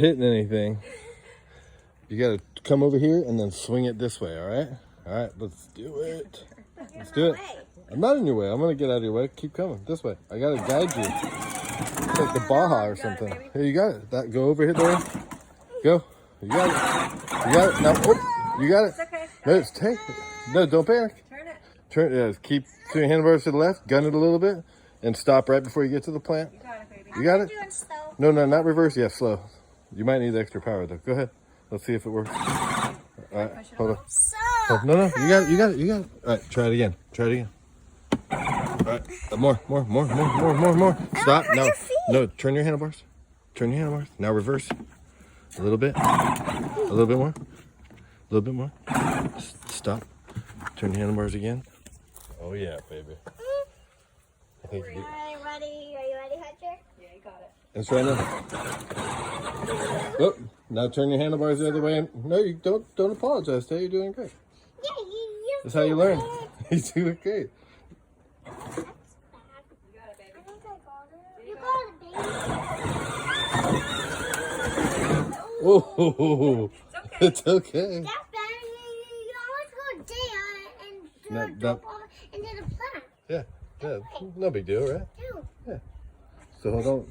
Hitting anything. You gotta come over here and then swing it this way, all right? All right, let's do it. Let's do it. I'm not in your way. I'm gonna get out of your way. Keep coming this way. I gotta guide you. It's like the Baja or something. Here, you got it. That go over here, there. Go. You got it. You got it. Now, oh, you got it. It's okay. No, it's take it. No, don't panic. Turn it. Turn. Yeah, keep your handlebars to the left. Gun it a little bit, and stop right before you get to the plant. You got it, baby. You got it. Doing slow. No, not reverse. Yeah, slow. You might need extra power though. Go ahead. Let's see if it works. All right, hold on. So. Oh, no, you got it. All right, try it again. All right, more. Stop. No, turn your handlebars. Now reverse. A little bit more. Stop. Turn your handlebars again. Oh yeah, baby. I think you Are you ready, Hector? Yeah, you got it. It's right now. Oh, now turn your handlebars the other way. And, no, you don't apologize, Tay. You're doing great. Yeah, you. That's how you learn. You're doing great. You got it, baby. I think I got it. You got it, baby. Oh, it's okay. That's better. You always go down and do No, a jump off into the plant. Yeah, no big deal, right? Too. So hold on.